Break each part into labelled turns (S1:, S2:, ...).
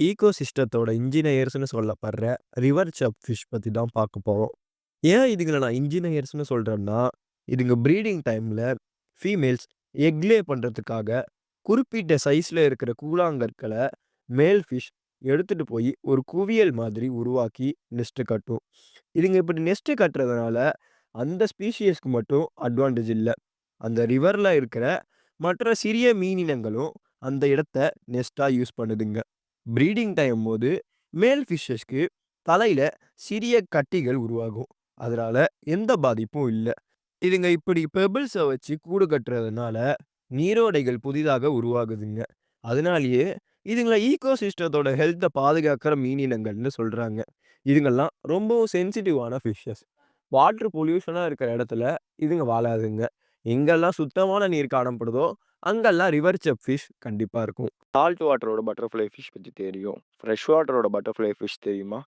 S1: ஈகோசிஸ்டத்தோட இன்ஜினியர்ஸ்ன்னு சொல்லப்படுற river sub fish பத்தி தான் பார்க்க போறோம். ஏன் இதுங்கள நான் இன்ஜினியர்ஸ்ன்னு சொல்றேன்னா, இதுங்க ப்ரீடிங் டைம்ல ஃபீமேல்ஸ் எக் லே பண்றதுக்காக குறிப்பிட்ட சைஸ்ல இருக்கிற கூழாங்கற்கள மேல் ஃபிஷ் எடுத்துட்டு போய் ஒரு குவியல் மாதிரி உருவாக்கி நெஸ்ட் கட்டும். இதுங்க இப்படி நெஸ்ட் கட்டுறதுனால அந்த ஸ்பீஷிஸ்க்கு மட்டும் அட்வான்டேஜ் இல்ல. அந்த ரிவர்ல இருக்கிற மற்ற சிறிய மீனினங்களும் அந்த இடத்த நெஸ்ட்டா யூஸ் பண்ணுதுங்க. ப்ரீடிங் டைம் போது மேல் ஃபிஷ்ஷஸ்க்கு தலையில சிறிய கட்டிகள் உருவாகும். அதனால எந்த பாதிப்பும் இல்ல. இதுங்க இப்படி பெபிள்ஸ வச்சு கூடு கட்டுறதுனால நீரோடைகள் புதிதாக உருவாகுதுங்க. அதனாலேயே இதுங்கள ஈகோசிஸ்டத்தோட ஹெல்த்த பாதுகாக்கிற மீனினங்கள்னு சொல்றாங்க. இதுங்கெல்லாம் ரொம்பவும் சென்சிட்டிவான ஃபிஷ்ஷஸ். வாட்டர் பொல்யூஷனா இருக்கிற இடத்துல இதுங்க வாழாதுங்க. எங்கெல்லாம் சுத்தமான நீர் காணப்படுதோ, அங்கெல்லாம் ரிவர் செப் ஃபிஷ் கண்டிப்பா இருக்கும்.
S2: சால்ட் வாட்டரோட பட்டர்ஃப்ளை ஃபிஷ் பத்தி தெரியும். ஃப்ரெஷ் வாட்டரோட பட்டர்ஃப்ளை ஃபிஷ் தெரியுமா?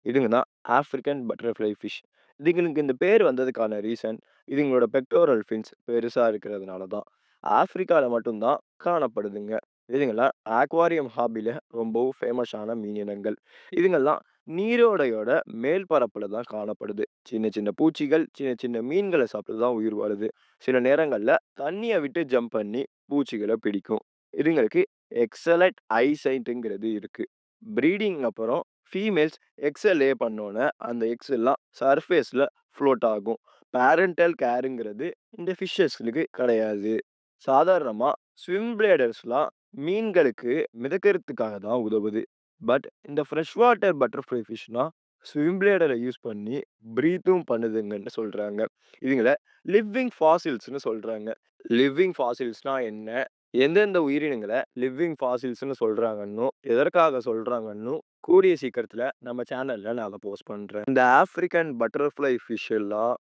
S2: இதுங்க தான் ஆஃப்ரிக்கன் பட்டர்ஃப்ளை ஃபிஷ். இதுங்களுக்கு இந்த பேர் வந்ததுக்கான ரீசன், இதுங்களோட பெக்டோரல் ஃபின்ஸ் பெருசா இருக்கிறதுனால தான். ஆஃப்ரிக்கால மட்டும் தான் காணப்படுதுங்க. இதுங்கலாம் அக்வாரியம் ஹாபில ரொம்பவும் ஃபேமஸான மீனினங்கள். இதுங்கலாம் நீரோடையோட மேல் பரப்புல தான் காணப்படுது. சின்ன சின்ன பூச்சிகள், சின்ன சின்ன மீன்கள சாப்பிட்டு தான் உயிர் வாழுது. சில நேரங்கள்ல தண்ணிய விட்டு ஜம்ப் பண்ணி பூச்சிகள பிடிக்கும். இதுங்களுக்கு எக்ஸலன்ட் ஐசைட்ங்கிறது இருக்கு. ப்ரீடிங் அப்புறம் ஃபீமேல்ஸ் எக்ஸ லே பண்ணோனே, அந்த எக்ஸ் எல்லாம் சர்ஃபேஸ்ல ஃப்ளோட் ஆகும். பேரன்டல் கேர்ங்கிறது இந்த ஃபிஷஸ்களுக்கு கிடையாது. சாதாரணமா ஸ்விம் பிளேடர்ஸ்லாம் மீன்களுக்கு மிதக்கறதுக்காக தான் உதவுது. பட் இந்த ஃப்ரெஷ் வாட்டர் பட்டர்ஃப்ளை ஃபிஷ்னா ஸ்விம் பிளேடர யூஸ் பண்ணி பிரீத்தும் பண்ணுதுங்கன்னு சொல்றாங்க. இதுங்கள லிவிங் ஃபாசில்ஸ்ன்னு சொல்றாங்க. லிவிங் ஃபாசில்ஸ்னா என்ன? எந்தெந்த உயிரினங்கள லிவிங் ஃபாசில்ஸ்ன்னு சொல்றாங்கன்னும், எதற்காக சொல்றாங்கன்னும் கூடிய சீக்கிரத்துல நம்ம சேனல்ல நான் அத போஸ்ட் பண்றேன். இந்த ஆஃப்ரிக்கன் பட்டர்ஃப்ளை ஃபிஷ் எல்லாம்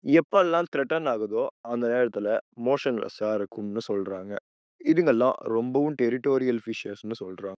S2: எப்பல்லாம் த்ரெட்டன் ஆகுதோ, அந்த நேரத்துல மோஷன்லெஸ்ஸா இருக்கும்னு சொல்றாங்க. இதுங்கெல்லாம் ரொம்பவும் டெரிட்டோரியல் ஃபிஷஸ்ன்னு சொல்றாங்க.